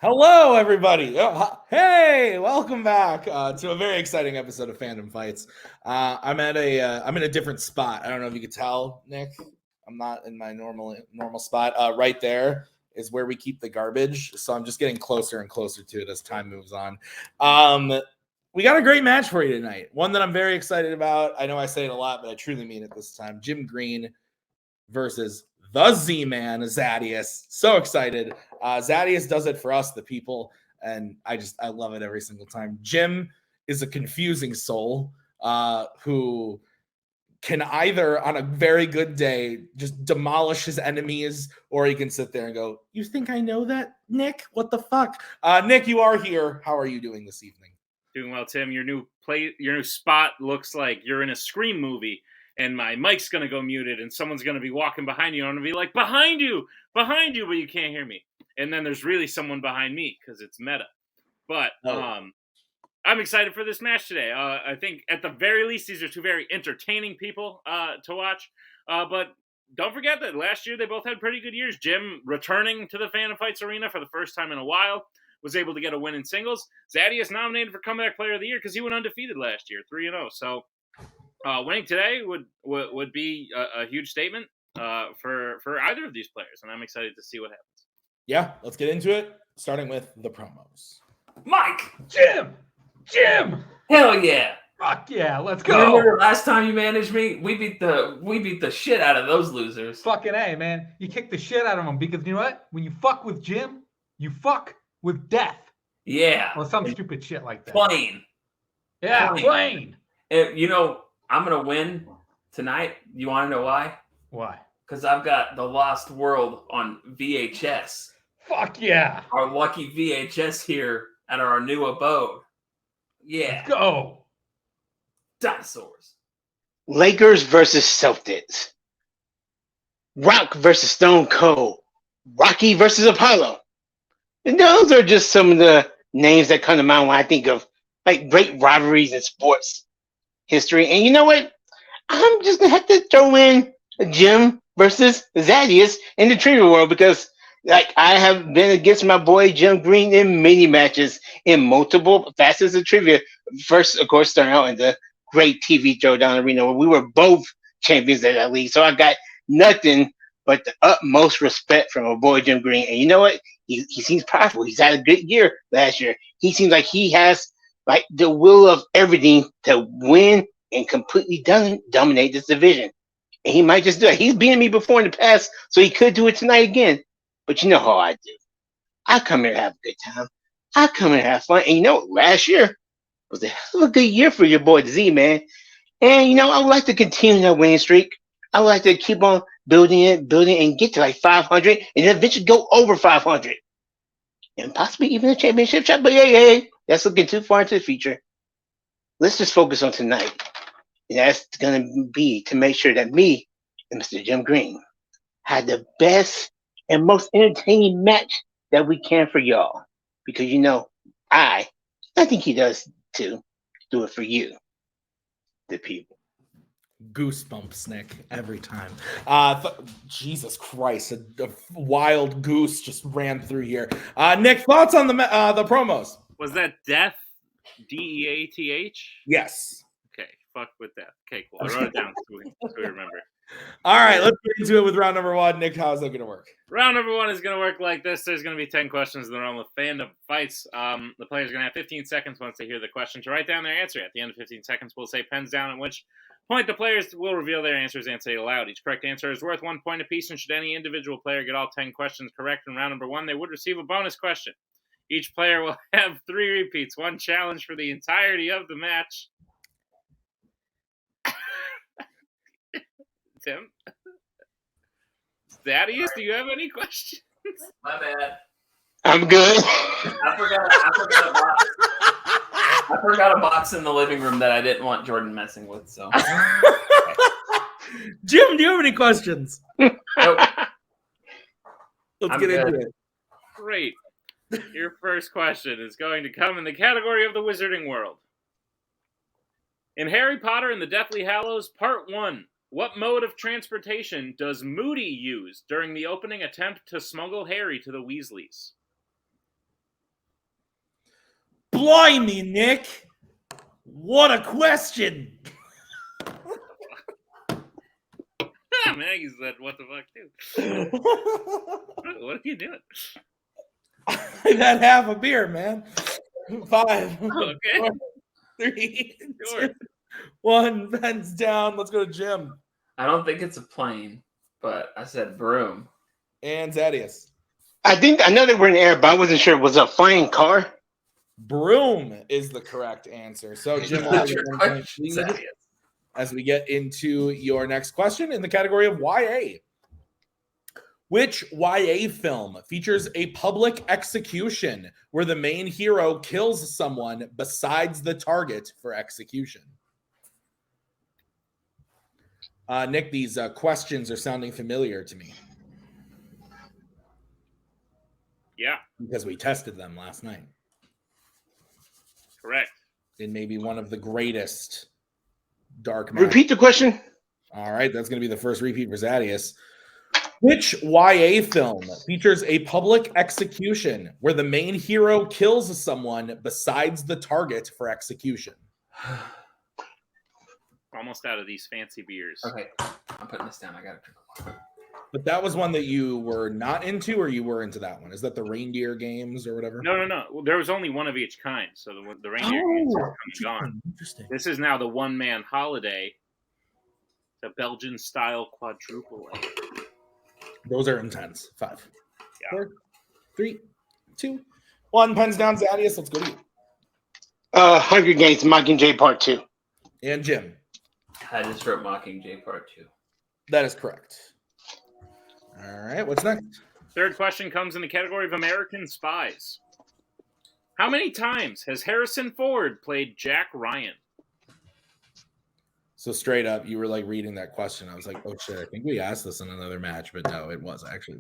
Hello, everybody. Hey, welcome back to a very exciting episode of Fandom Fights. I'm in a different spot. I don't know if you could tell, Nick. I'm not in my normal spot. Right there is where we keep the garbage. So I'm just getting closer and closer to it as time moves on. We got a great match for you tonight. One that I'm very excited about. I know I say it a lot, but I truly mean it this time. Jim Green versus the Z-Man, Zaddeus. So excited. Zaddeus does it for us, the people, and I love it every single time. Jim is a confusing soul who can either, on a very good day, just demolish his enemies, or he can sit there and go, "You think I know that, Nick? What the fuck?" Nick, you are here. How are you doing this evening? Doing well, Tim. Your new spot looks like you're in a Scream movie, and my mic's gonna go muted, and someone's gonna be walking behind you, and I'm gonna be like, behind you, but you can't hear me. And then there's really someone behind me because it's meta. But I'm excited for this match today. I think at the very least, these are two very entertaining people to watch. But don't forget that last year they both had pretty good years. Jim returning to the Fandom Fights arena for the first time in a while, was able to get a win in singles. Zaddeus nominated for Comeback Player of the Year because he went undefeated last year, 3-0. So winning today would be a huge statement for either of these players, and I'm excited to see what happens. Yeah, let's get into it, starting with the promos. Mike! Jim! Hell yeah! Fuck yeah, let's go! Remember the last time you managed me? We beat the shit out of those losers. Fucking A, man. You kick the shit out of them because you know what? When you fuck with Jim, you fuck with death. Yeah. Or some stupid shit like that. Plain. Yeah, plain. And, I'm going to win tonight. You want to know why? Why? Because I've got The Lost World on VHS. Fuck yeah. Our lucky VHS here at our new abode. Yeah. Let's go. Dinosaurs. Lakers versus Celtics. Rock versus Stone Cold. Rocky versus Apollo. And those are just some of the names that come to mind when I think of like great rivalries in sports history. And you know what? I'm just gonna have to throw in Jim versus Zaddeus in the trivia world because like I have been against my boy Jim Green in many matches in multiple facets of trivia. First, of course, starting out in the great TV Throwdown Arena where we were both champions of that league. So I got nothing but the utmost respect from my boy Jim Green. And you know what? He seems powerful. He's had a good year last year. He seems like he has like the will of everything to win and completely dominate this division. And he might just do it. He's beaten me before in the past, so he could do it tonight again. But you know how I do. I come here to have a good time. I come here to have fun. And you know, last year was a hell of a good year for your boy Z-Man. And I would like to continue that winning streak. I would like to keep on building and get to like 500 and then eventually go over 500. And possibly even a championship shot. But hey, that's looking too far into the future. Let's just focus on tonight. And that's going to be to make sure that me and Mr. Jim Green had the best and most entertaining match that we can for y'all. Because I think he does too. Do it for you, the people. Goosebumps, Nick, every time. Jesus Christ, a wild goose just ran through here. Nick, thoughts on the promos? Was that Death? DEATH? Yes. Okay, fuck with that. Okay, cool. I wrote it down so we remember. All right, let's get into it with round number one. Nick, how's that going to work? Round number one is going to work like this. There's going to be 10 questions in the realm of Fandom Fights. The players are going to have 15 seconds once they hear the question to write down their answer. At the end of 15 seconds, we'll say pens down, at which point the players will reveal their answers and say it aloud. Each correct answer is worth 1 point apiece, and should any individual player get all 10 questions correct in round number one, they would receive a bonus question. Each player will have 3 repeats, 1 challenge for the entirety of the match. Tim? Zaddeus, do you have any questions? My bad. I'm good. I forgot a box in the living room that I didn't want Jordan messing with. So, Jim, do you have any questions? Nope. Let's get into it. Great. Your first question is going to come in the category of the Wizarding World. In Harry Potter and the Deathly Hallows, Part 1, what mode of transportation does Moody use during the opening attempt to smuggle Harry to the Weasleys? Blimey, Nick. What a question. Maggie said, "What the fuck, too?" What are you doing? I've had half a beer, man. 5, Okay. 4, 3, Sure. 2, 1. Pens down. Let's go to Jim I don't think it's a plane, but I said broom. and Zaddeus. I know that we're in the air, but I wasn't sure. Was it a flying car? Broom is the correct answer. So Jim will have Trick a 1 point question, lead Zaddeus. as we get into your next question in the category of YA. Which YA film features a public execution where the main hero kills someone besides the target for execution? Nick, these questions are sounding familiar to me Yeah, because we tested them last night correct. in maybe one of the greatest dark matches. Repeat the question. All right, that's going to be the first repeat for Zaddeus. Which YA film features a public execution where the main hero kills someone besides the target for execution? Almost out of these fancy beers. Okay, I'm putting this down. I got to drink water. But that was one that you were not into, or you were into that one? Is that the reindeer games or whatever? No. Well, there was only one of each kind, so the reindeer games are come and gone. Interesting. This is now the one-man holiday, the Belgian-style quadruple A. Those are intense. 5, Yeah. 4, 3, 2, 1. Pens down, Zaddeus. Let's go to you. Hunger Games Mockingjay Part 2. And Jim. I just wrote Mockingjay Part 2. That is correct. All right. What's next? Third question comes in the category of American Spies. How many times has Harrison Ford played Jack Ryan? So straight up, you were like reading that question. I was like, oh shit, I think we asked this in another match, but no, it was actually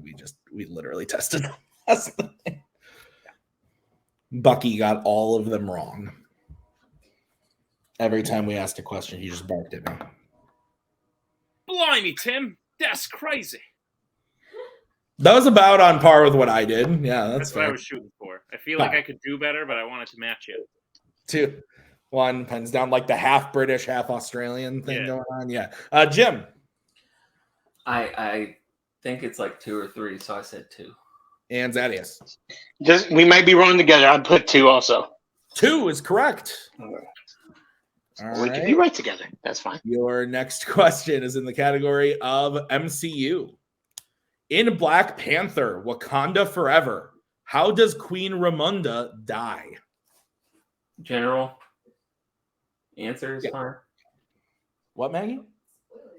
we literally tested them last night. Bucky got all of them wrong. Every time we asked a question, he just barked at me. Blimey, Tim, that's crazy. That was about on par with what I did. Yeah, that's what I fair. was shooting for. I feel like I could do better, but I wanted to match you. 2, 1. Pens down, like the half British, half Australian thing going on. Yeah. Jim. I think it's like 2 or 3, so I said 2. And Zaddeus. We might be wrong together. I put 2 also. 2 is correct. We can be right together. That's fine. Your next question is in the category of MCU. In Black Panther, Wakanda Forever, how does Queen Ramonda die? General answer is fine. What, Maggie?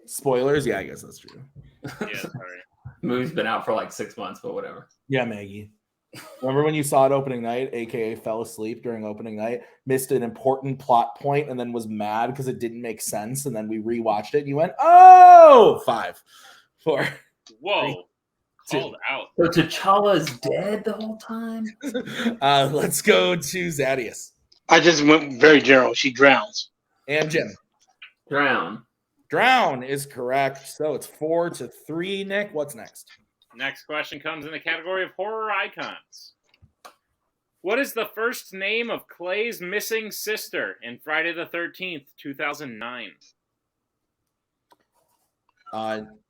Spoilers? Yeah, I guess that's true. Yeah, sorry. Movie's been out for like 6 months, but whatever. Yeah, Maggie. Remember when you saw it opening night, aka fell asleep during opening night, missed an important plot point, and then was mad because it didn't make sense, and then we rewatched it, and you went, oh! 5, 4. Whoa. Called out. So T'Challa's dead the whole time? Let's go to Zaddeus. I just went very general. She drowns. And Jim. Drown. Drown is correct. So it's 4-3, Nick. What's next? Next question comes in the category of horror icons. What is the first name of Clay's missing sister in Friday the 13th, 2009?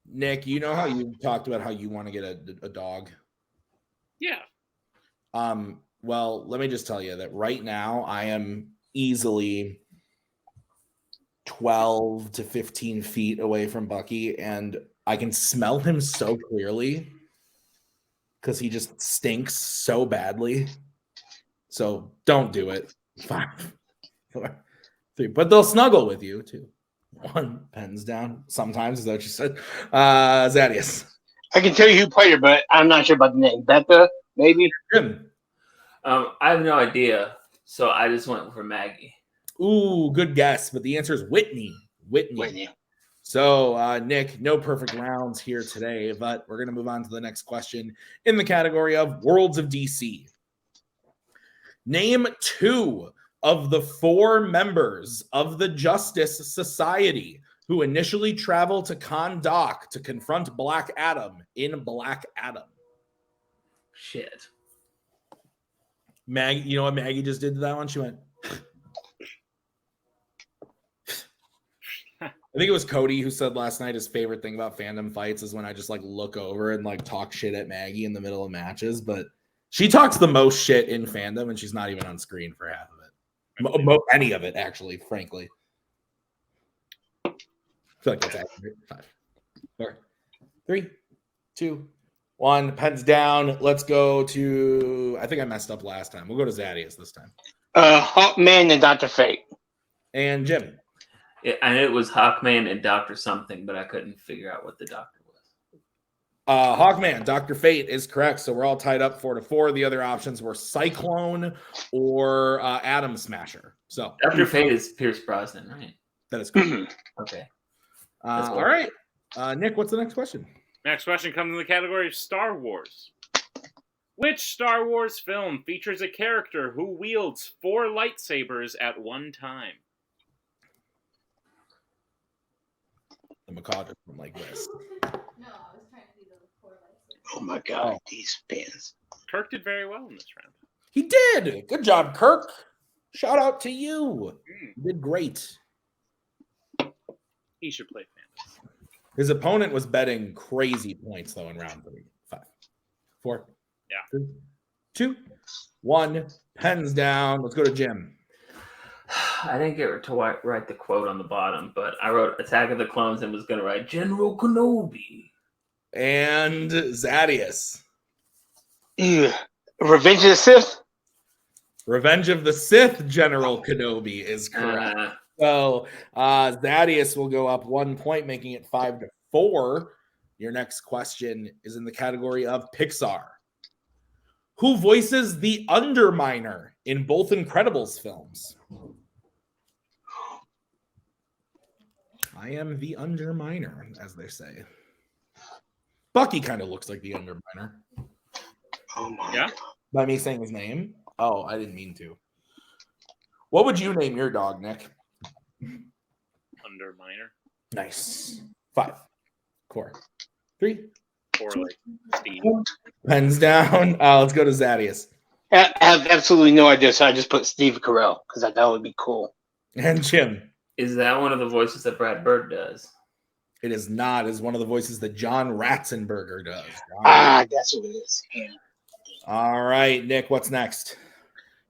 Nick, you know how you talked about how you want to get a dog? Yeah. Well, let me just tell you that right now I am easily 12 to 15 feet away from Bucky, and I can smell him so clearly because he just stinks so badly. So don't do it. 5, 4, 3. But they'll snuggle with you too. 1, pens down. Sometimes, is that what you said? Zaddeus. I can tell you who played her, but I'm not sure about the name. Becca, maybe? Jim. I have no idea, so I just went for Maggie. Ooh, good guess, but the answer is Whitney. Whitney. So, Nick, no perfect rounds here today, but we're going to move on to the next question in the category of Worlds of DC. Name 2 of the 4 members of the Justice Society who initially travel to Kahndaq to confront Black Adam in Black Adam. Shit. Maggie, you know what Maggie just did to that one? She went. I think it was Cody who said last night his favorite thing about fandom fights is when I just like look over and like talk shit at Maggie in the middle of matches. But she talks the most shit in fandom, and she's not even on screen for half of it. Any of it, actually, frankly. I feel like that's accurate. 5, 4, 3, 2, 1. Pens down. Let's go to. I think I messed up last time. We'll go to Zaddeus this time. Hawkman and Dr. Fate. And Jim. I knew it was Hawkman and Dr. something, but I couldn't figure out what the doctor was. Hawkman, Dr. Fate is correct. So we're all tied up 4-4. The other options were Cyclone or Atom Smasher. So Dr. Fate is Pierce Brosnan, right? that is correct. Okay. All right. Nick, what's the next question? Next question comes in the category of Star Wars. Which Star Wars film features a character who wields 4 lightsabers at one time? The macaw just went like this. No, I was trying to do the 4 lightsabers. Oh my God, these fans. Kirk did very well in this round. He did. Good job, Kirk. Shout out to you. You did great. He should play Fandom. His opponent was betting crazy points, though, in round 3. 5, 4, Yeah. 3, 2, 1. Pens down. Let's go to Jim. I didn't get to write the quote on the bottom, but I wrote Attack of the Clones and was going to write General Kenobi. And Zaddeus. Ew. Revenge of the Sith? Revenge of the Sith, General Kenobi is correct. So Zaddeus will go up 1 point, making it 5-4. Your next question is in the category of Pixar. Who voices the Underminer in both Incredibles films? I am the Underminer, as they say. Bucky kind of looks like the Underminer. Oh my Yeah? God. By me saying his name? Oh, I didn't mean to. What would you name your dog, Nick? Underminer. Nice. 5, 4, 3, Or like Steve. pens down. Let's go to Zaddeus. I have absolutely no idea, so I just put Steve Carell because I thought it would be cool. And Jim. Is that one of the voices that Brad Bird does? It is not. It is one of the voices that John Ratzenberger does. That's what it is. Yeah. All right, Nick, what's next?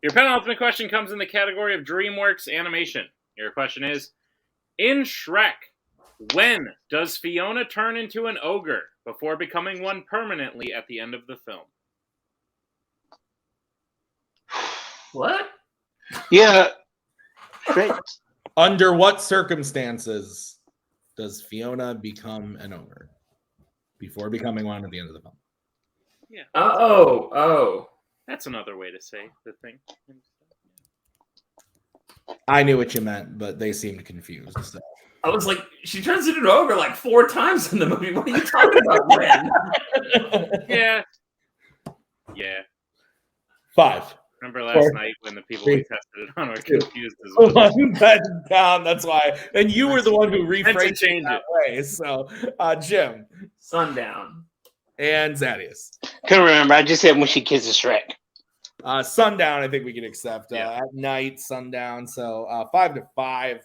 Your penultimate question comes in the category of DreamWorks animation. Your question is, in Shrek, when does Fiona turn into an ogre before becoming one permanently at the end of the film? What? Yeah. Great. Under what circumstances does Fiona become an ogre before becoming one at the end of the film? Yeah. Oh. That's another way to say the thing. I knew what you meant, but they seemed confused. So. I was like, she turns into an ogre like 4 times in the movie. What are you talking about, when? Yeah. 5. Remember last night when the people we tested it on were confused as well. 1 pen down. That's why. And you were the one who rephrased change it that way. So, Jim Sundown. and Zaddeus. Couldn't remember. I just said when she kisses Shrek. Sundown, I think we can accept. Yeah. At night, sundown. So 5-5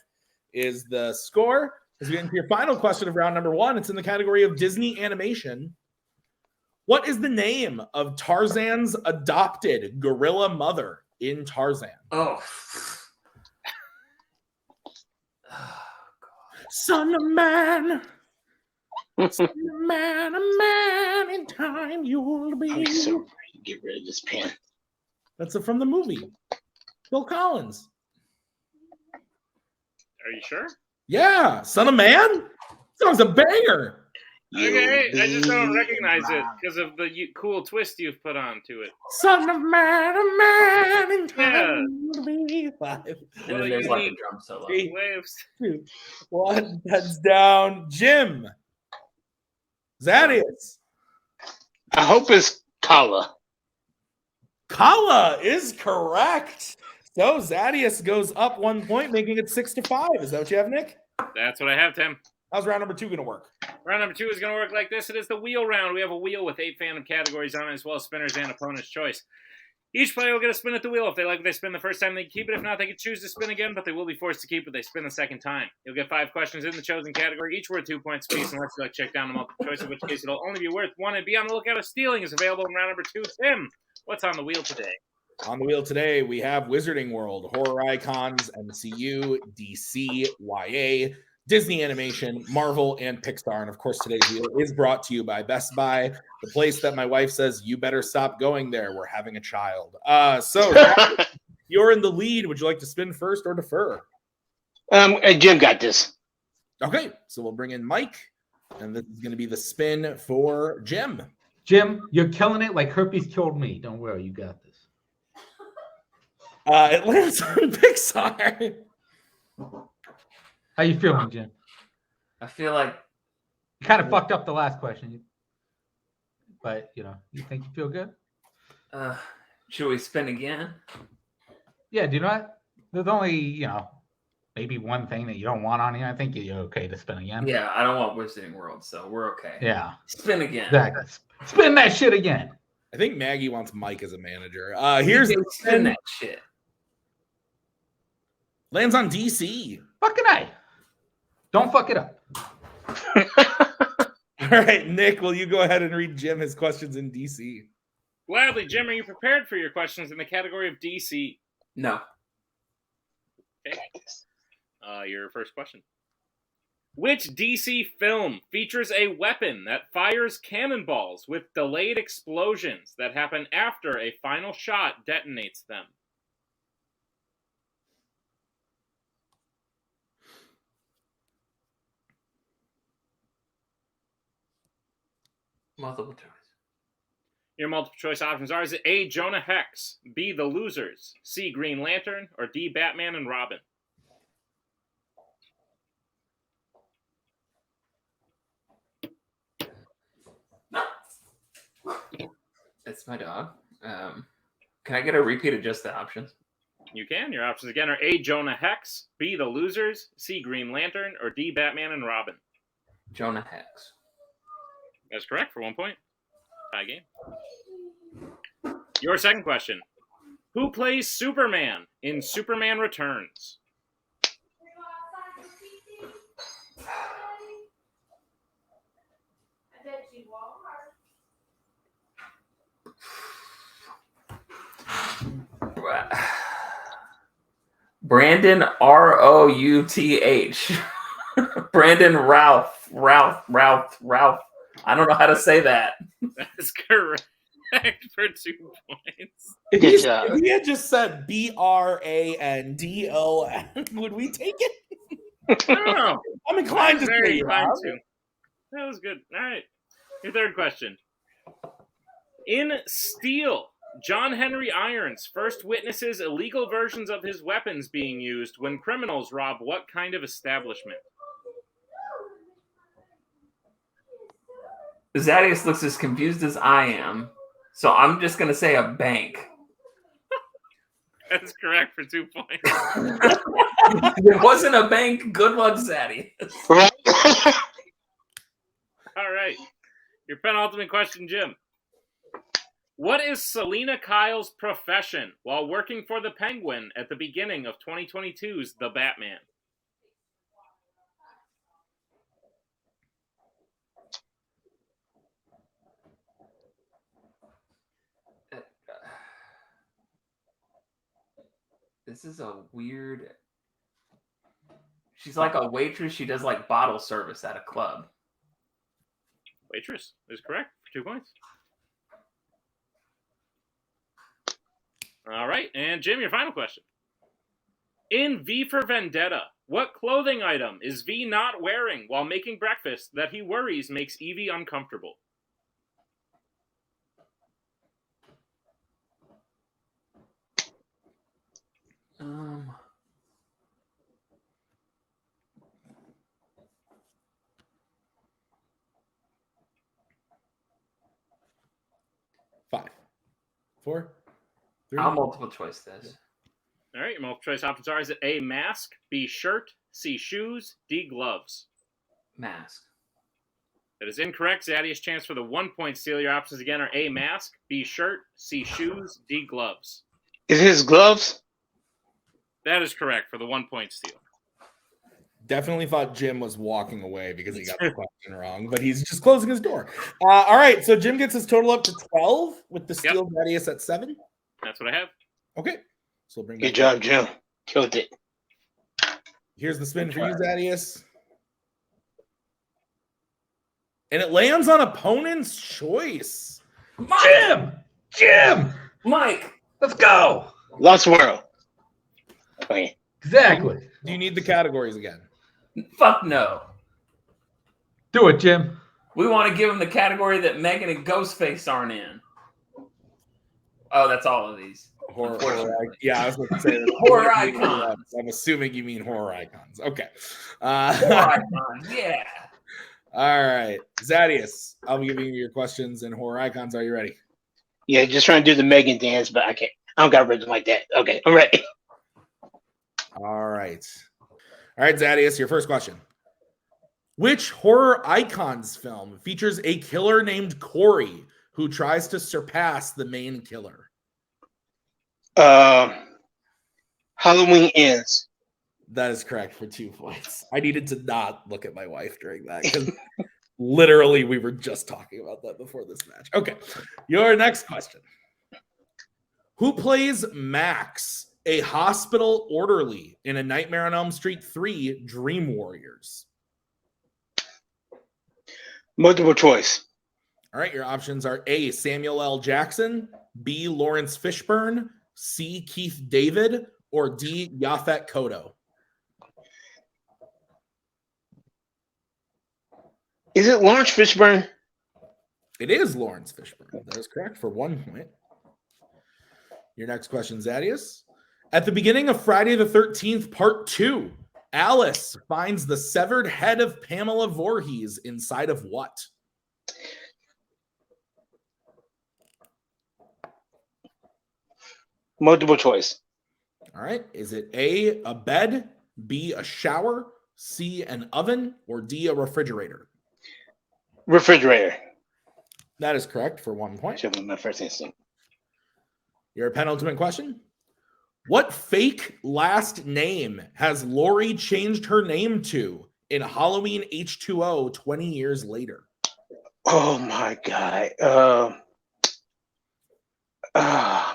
is the score. As we get into your final question of round number 1, it's in the category of Disney animation. What is the name of Tarzan's adopted gorilla mother in Tarzan? Oh. Son of man. Son of man, a man in time you'll be. I'm so ready to get rid of this pen. That's from the movie. Bill Collins. Are you sure? Yeah, Son of Man. Song's a banger. Okay, I just don't recognize it because of the cool twist you've put on to it. Son of man, a man in time will be 5, And then there's like a drum solo. 3, Waves. 2, 1. Heads down. Jim. Zaddeus. I hope it's Kala. Kala is correct. So Zaddeus goes up 1 point, making it 6-5. Is that what you have, Nick? That's what I have, Tim. How's round number 2 going to work? Round number 2 is going to work like this. It is the wheel round. We have a wheel with 8 fandom categories on it, as well as spinners and opponent's choice. Each player will get a spin at the wheel. If they like what they spin the first time, they keep it. If not, they can choose to spin again, but they will be forced to keep it if they spin the second time. You'll get 5 questions in the chosen category, each worth 2 points apiece, unless you like check down the multiple choice, in which case it'll only be worth 1. And be on the lookout if stealing is available in round number 2. Tim, what's on the wheel today? On the wheel today, we have Wizarding World, horror icons, MCU, DC, YA, Disney Animation, Marvel, and Pixar. And of course, today's wheel is brought to you by Best Buy, the place that my wife says, you better stop going there. We're having a child. So you're in the lead. Would you like to spin first or defer? Jim got this. Okay, so we'll bring in Mike, and this is going to be the spin for Jim. Jim, you're killing it like herpes killed me. Don't worry, you got this. It lands on Pixar. How you feeling, Jim? I feel like You kind of fucked up the last question, but you think you feel good? should we spin again? Yeah, do you know what? There's only, maybe one thing that you don't want on here. I think you're okay to spin again. Yeah, I don't want Wizarding World, so we're okay. Yeah. Spin again. Exactly. Spin that shit again. I think Maggie wants Mike as a manager. Here's the spin spin. that shit. Lands on DC. Fucking A. Don't fuck it up. All right, Nick, will you go ahead and read Jim his questions in DC? Gladly, Jim, are you prepared for your questions in the category of DC? No. Okay. Your first question. Which DC film features a weapon that fires cannonballs with delayed explosions that happen after a final shot detonates them? Multiple choice. Your multiple choice options are: is it A, Jonah Hex, B, The Losers, C, Green Lantern, or D, Batman and Robin? It's my dog. Can I get a repeat of just the options? You can. Your options again are A, Jonah Hex, B, The Losers, C, Green Lantern, or D, Batman and Robin. Jonah Hex. That's correct for 1 point. Tie game. Your second question. Who plays Superman in Superman Returns? I bet you are. Brandon Routh. Brandon Ralph. I don't know how to say that. That is correct for 2 points. Good job. If he had just said Brandon, would we take it? I don't know. I'm inclined to Very say inclined yeah. to. That was good. All right. Your third question. In Steel, John Henry Irons first witnesses illegal versions of his weapons being used when criminals rob what kind of establishment? Zaddeus looks as confused as I am, so I'm just going to say a bank. That's correct for 2 points. It wasn't a bank. Good luck, Zaddeus. Right? All right. Your penultimate question, Jim. What is Selena Kyle's profession while working for the Penguin at the beginning of 2022's The Batman? This is a weird... She's like a waitress. She does like bottle service at a club. Waitress is correct for 2 points. All right. And Jim, your final question. In V for Vendetta, what clothing item is V not wearing while making breakfast that he worries makes Evie uncomfortable? Five, four, three. I'll multiple choice this. All right. Your multiple choice options are: is it A, mask, B, shirt, C, shoes, D, gloves? Mask. That is incorrect. Zaddeus chance for the 1 point steal. Your options again are A, mask, B, shirt, C, shoes, D, gloves. Is it his gloves? That is correct for the 1 point steal. Definitely thought Jim was walking away because he got the question wrong, but he's just closing his door. All right, so Jim gets his total up to 12 with the steal Zaddeus at 7. That's what I have. Okay. So bring Good job, Jim. Killed it. Here's the spin for you, Zaddeus. And it lands on opponent's choice. Jim, Mike. let's go. Lost World. Okay. Exactly. Do you need the categories again? Fuck no. Do it, Jim. We want to give him the category that Megan and Ghostface aren't in. Oh, that's all of these. Horror yeah, I was going to say that. Horror icons. I'm assuming you mean horror icons. Okay. Horror icons, yeah. All right. Zaddeus, I'll be giving you your questions and horror icons. Are you ready? Yeah, just trying to do the Megan dance, but I can't. I don't got rhythm like that. Okay, I'm ready. All right. All right, Zaddeus, your first question. Which horror icons film features a killer named Corey who tries to surpass the main killer? Halloween Ends. That is correct for 2 points. I needed to not look at my wife during that because literally we were just talking about that before this match. Okay, your next question. Who plays Max, a hospital orderly in A Nightmare on Elm Street 3 Dream Warriors? Multiple choice. All right, your options are A, Samuel L. Jackson, B, Lawrence Fishburne, C, Keith David, or D, Yaphet Kotto. Is it Lawrence Fishburne? It is Lawrence Fishburne. That is correct for 1 point. Your next question, Zaddeus. At the beginning of Friday the 13th, Part 2, Alice finds the severed head of Pamela Voorhees inside of what? Multiple choice. All right. Is it A, a bed, B, a shower, C, an oven, or D, a refrigerator? Refrigerator. That is correct for 1 point. Should have been my first instinct. Your penultimate question. What fake last name has Lori changed her name to in Halloween H2O 20 years later? Oh my God. Oh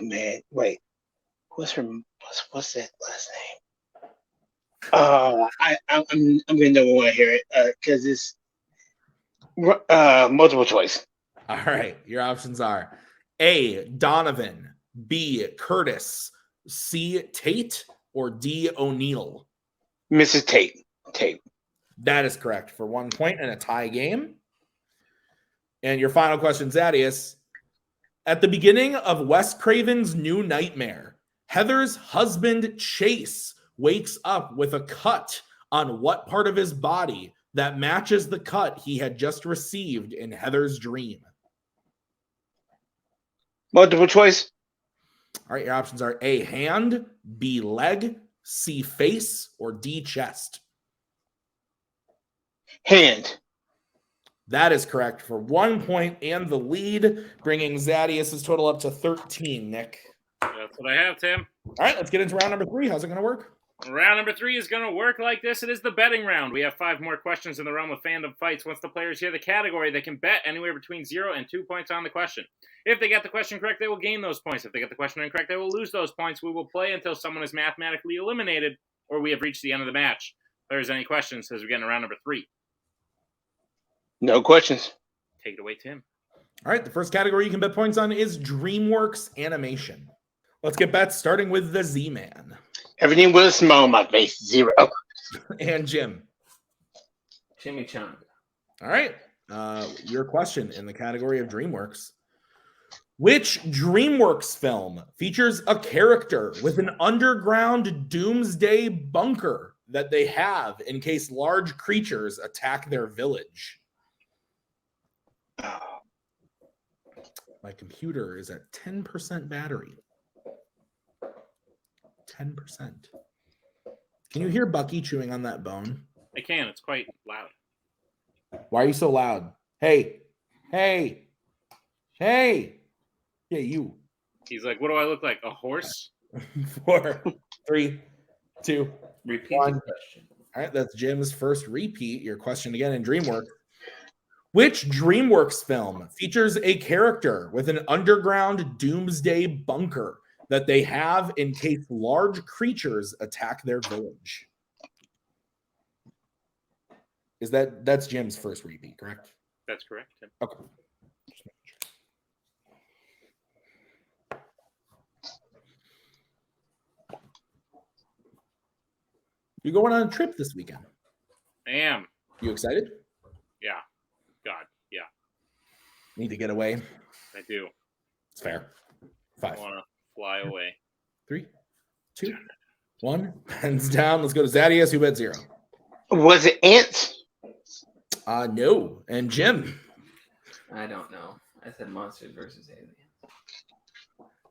man. Wait. What's that last name? I'm gonna know when I hear it because it's multiple choice. All right. Your options are A, Donovan, B, Curtis, C, Tate, or D, O'Neill. Mrs. Tate. That is correct for 1 point in a tie game. And your final question, Zaddeus. At the beginning of Wes Craven's New Nightmare, Heather's husband, Chase, wakes up with a cut on what part of his body that matches the cut he had just received in Heather's dream? Multiple choice. All right, your options are A, hand, B, leg, C, face, or D, chest. Hand. That is correct for 1 point and the lead, bringing Zaddeus' total up to 13, Nick. That's what I have, Tim. All right, let's get into round number 3. How's it going to work? Round number 3 is going to work like this. It is the betting round. We have 5 more questions in the realm of fandom fights. Once the players hear the category, they can bet anywhere between 0 and 2 points on the question. If they get the question correct, they will gain those points. If they get the question incorrect, they will lose those points. We will play until someone is mathematically eliminated or we have reached the end of the match. If there's any questions as we get into round number 3. No questions. Take it away, Tim. All right, the first category you can bet points on is DreamWorks Animation. Let's get bets starting with the Z-Man. Everything with a smile on my face. 0. And Jim. Chimichanga. All right, your question in the category of DreamWorks. Which DreamWorks film features a character with an underground doomsday bunker that they have in case large creatures attack their village? My computer is at 10% battery. 10%. Can you hear Bucky chewing on that bone? I can. It's quite loud. Why are you so loud? Hey. Yeah, you. He's like, what do I look like? A horse? 4, 3, 2, Repeat 1. the question. All right, that's Jim's first repeat. Your question again in DreamWorks. Which DreamWorks film features a character with an underground doomsday bunker that they have in case large creatures attack their village? That's Jim's first repeat, correct? That's correct. Tim. Okay. You're going on a trip this weekend. I am. You excited? Yeah. God. Yeah. Need to get away. I do. It's fair. I 5, want to fly away. 3, 2, 1. Hands down. Let's go to Zaddeus, who bet 0. Was it ants? No. And Jim. I don't know. I said monsters versus aliens.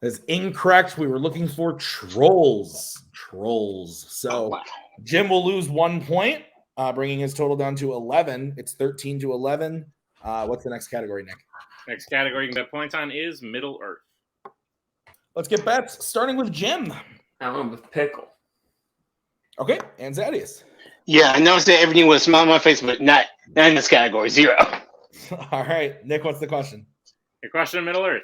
That's incorrect. We were looking for trolls. So Oh, wow. Jim will lose 1 point, bringing his total down to 11. It's 13-11. What's the next category, Nick? Next category you can bet points on is Middle Earth. Let's get bets, starting with Jim. I went with pickle. Okay, and Zaddeus. Yeah, I noticed that everything was a smile on my face, but not in this category. 0. All right, Nick, what's the question? Your question in Middle Earth.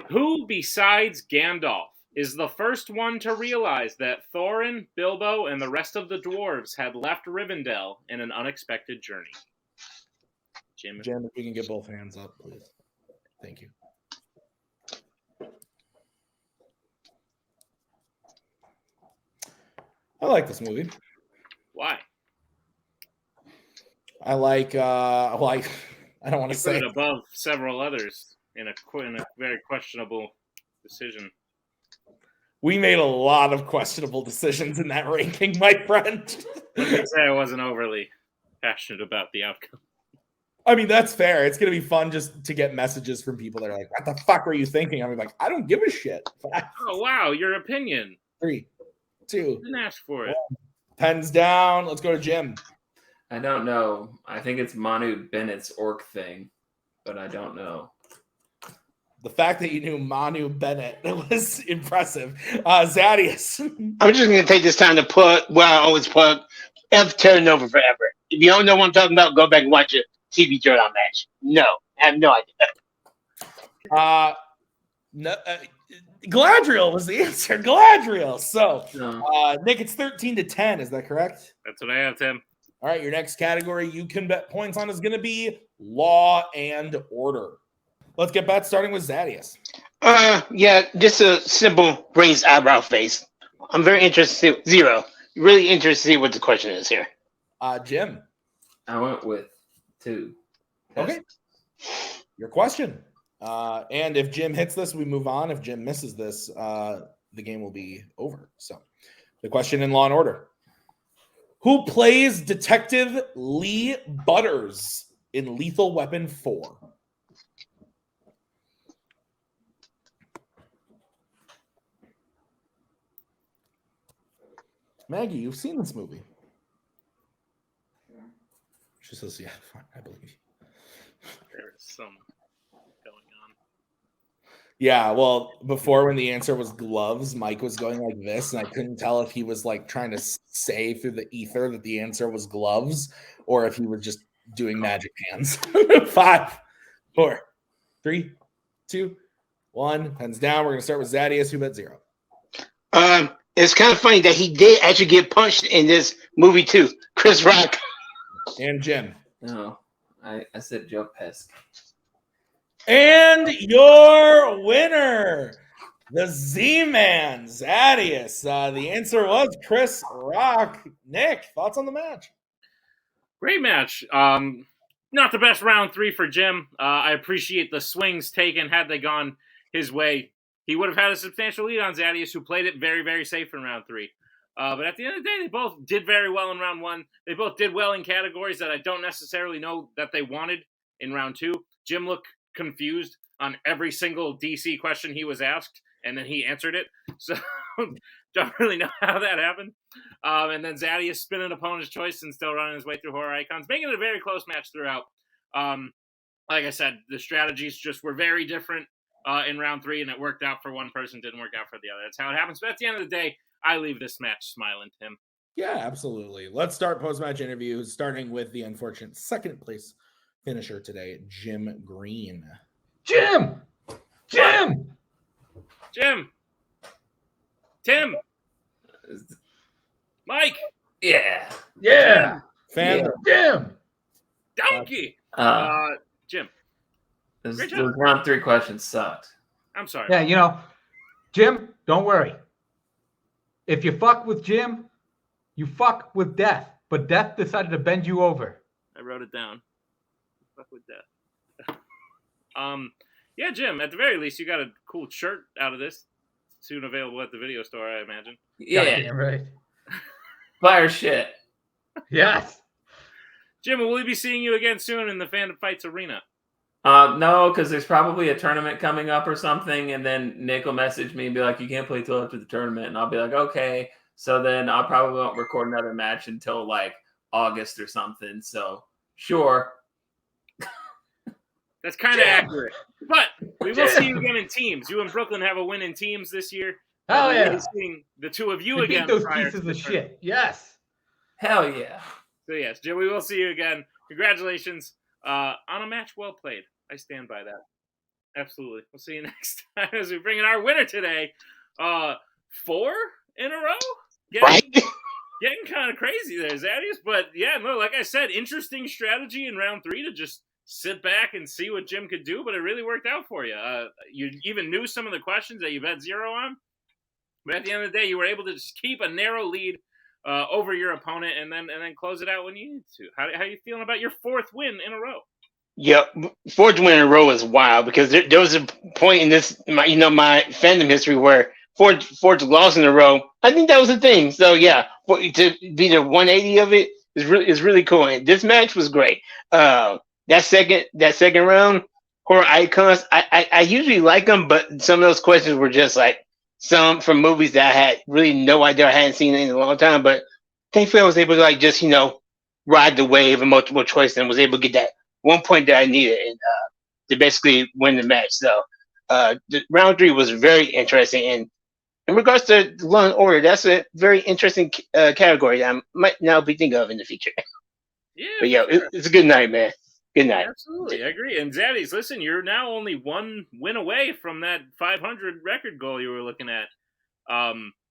Who besides Gandalf is the first one to realize that Thorin, Bilbo, and the rest of the dwarves had left Rivendell in an unexpected journey? Jim. Jim, if we can get both hands up, please. Thank you. I like this movie. Why? I like I don't want You to put say it above several others in a very questionable decision. we made a lot of questionable decisions in that ranking, my friend. Let me say I wasn't overly passionate about the outcome. I mean, that's fair. It's going to be fun just to get messages from people that are like, what the fuck were you thinking? I'm like, I don't give a shit. 5, Oh, wow, your opinion. 3, 2, Didn't ask for it. pens down. Let's go to Jim. I don't know. I think it's Manu Bennett's orc thing, but I don't know. The fact that you knew Manu Bennett was impressive. Zaddeus. I'm just going to take this time to plug what I always plug, F Terra Nova Forever. If you don't know what I'm talking about, go back and watch a TV Jordan match. No, I have no idea. No, Galadriel was the answer. Galadriel. So, No. Nick, it's 13-10. Is that correct? That's what I have, Tim. All right. Your next category you can bet points on is going to be Law and Order. Let's get bets starting with Zaddeus. Yeah, just a simple raised eyebrow face. I'm very interested. 0. Really interested to see what the question is here. Jim. I went with 2. Okay. Your question. And if Jim hits this, we move on. If Jim misses this, the game will be over. So the question in Law and Order. Who plays Detective Lee Butters in Lethal Weapon 4? Maggie, you've seen this movie. She says, yeah, fine, I believe you. There's some going on. Yeah, well, before when the answer was gloves, Mike was going like this, and I couldn't tell if he was like trying to say through the ether that the answer was gloves or if he was just doing magic hands. 5, 4, 3, 2, 1. Pens down. We're going to start with Zaddeus, who bet 0. It's kind of funny that he did actually get punched in this movie too. Chris Rock. And Jim. No. I said Joe Pesci. And your winner, the Z-Man, Zaddeus. The answer was Chris Rock. Nick, thoughts on the match? Great match. Not the best round 3 for Jim. I appreciate the swings taken. Had they gone his way, he would have had a substantial lead on Zaddeus, who played it very, very safe in round 3. But at the end of the day, they both did very well in round 1. They both did well in categories that I don't necessarily know that they wanted in round 2. Jim looked confused on every single DC question he was asked, and then he answered it. So don't really know how that happened. And then Zaddeus spinning opponent's choice and still running his way through horror icons, making it a very close match throughout. like I said, the strategies just were very different in round 3, and it worked out for one person, didn't work out for the other. That's how it happens. But at the end of the day, I leave this match smiling, Tim. Yeah, absolutely. Let's start post-match interviews, starting with the unfortunate second place finisher today, Jim Green. Jim! Tim! Mike! Yeah. Yeah! Fandom. Jim! Donkey! Jim. Those Great job. round 3 questions sucked. I'm sorry. Yeah, Jim, don't worry. If you fuck with Jim, you fuck with death. But death decided to bend you over. I wrote it down. Fuck with death. Yeah, Jim, at the very least, you got a cool shirt out of this. Soon available at the video store, I imagine. Yeah. Goddamn right. Fire shit. Yes. Jim, will we be seeing you again soon in the Fandom Fights arena? No, because there's probably a tournament coming up or something, and then Nick will message me and be like, you can't play till after the tournament, and I'll be like, okay. So then I probably won't record another match until like August or something. So sure. That's kind of accurate. But we will see you again in teams. You and Brooklyn have a win in teams this year. Hell We'll yeah. be seeing the two of you You again. beat those prior pieces to the of tournament. shit. Yes. Hell yeah. So yes, Jim, we will see you again. Congratulations on a match well played. I stand by that. Absolutely. We'll see you next time as we bring in our winner today. 4 in a row? Right? Getting kind of crazy there, Zaddeus. But yeah, no, like I said, interesting strategy in round 3 to just sit back and see what Jim could do, but it really worked out for you. You even knew some of the questions that you bet 0 on. But at the end of the day, you were able to just keep a narrow lead over your opponent and then close it out when you needed to. How you feeling about your 4th win in a row? Yep, 4th win in a row is wild because there was a point in this, my fandom history where fourth loss in a row. I think that was a thing. So yeah, to be the 180 of it is really cool. And this match was great. That second round, horror icons. I usually like them, but some of those questions were just like some from movies that I had really no idea I hadn't seen in a long time. But thankfully, I was able to just ride the wave of multiple choice and was able to get that 1 point that I needed and to basically win the match. So the round 3 was very interesting. And in regards to Law and Order, that's a very interesting category that I might now be thinking of in the future. Yeah. But yeah, it's a good night, man. Good night. Absolutely, I agree. And Zaddeus, listen, you're now only 1 win away from that 500 record goal you were looking at.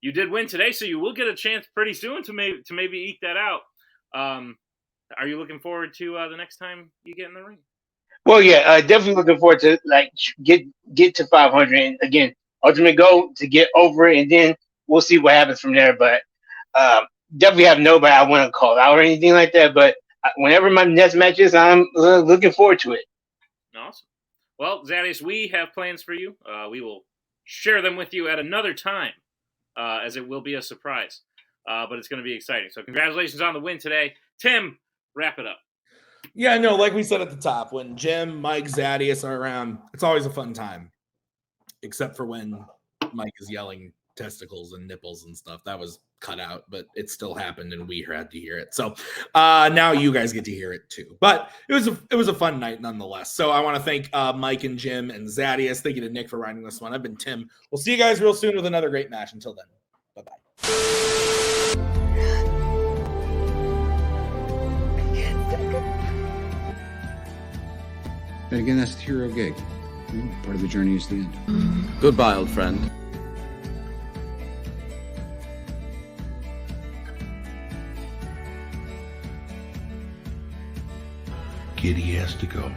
You did win today, so you will get a chance pretty soon to maybe eke that out. Are you looking forward to the next time you get in the ring? Well, yeah, definitely looking forward to get to 500. And again, ultimate goal to get over it, and then we'll see what happens from there. But definitely have nobody I want to call out or anything like that. But whenever my next match is, I'm looking forward to it. Awesome. Well, Zaddeus, we have plans for you. We will share them with you at another time, as it will be a surprise. But it's going to be exciting. So congratulations on the win today. Tim, wrap it up. Yeah, no, like we said at the top, when Jim, Mike, Zaddeus are around, it's always a fun time. Except for when Mike is yelling testicles and nipples and stuff. That was cut out, but it still happened and we had to hear it. So now you guys get to hear it too. But it was a fun night nonetheless. So I want to thank Mike and Jim and Zaddeus. Thank you to Nick for writing this one. I've been Tim. We'll see you guys real soon with another great match. Until then, bye-bye. And again, that's the hero gig. Part of the journey is the end. Goodbye, old friend. Kitty has to go.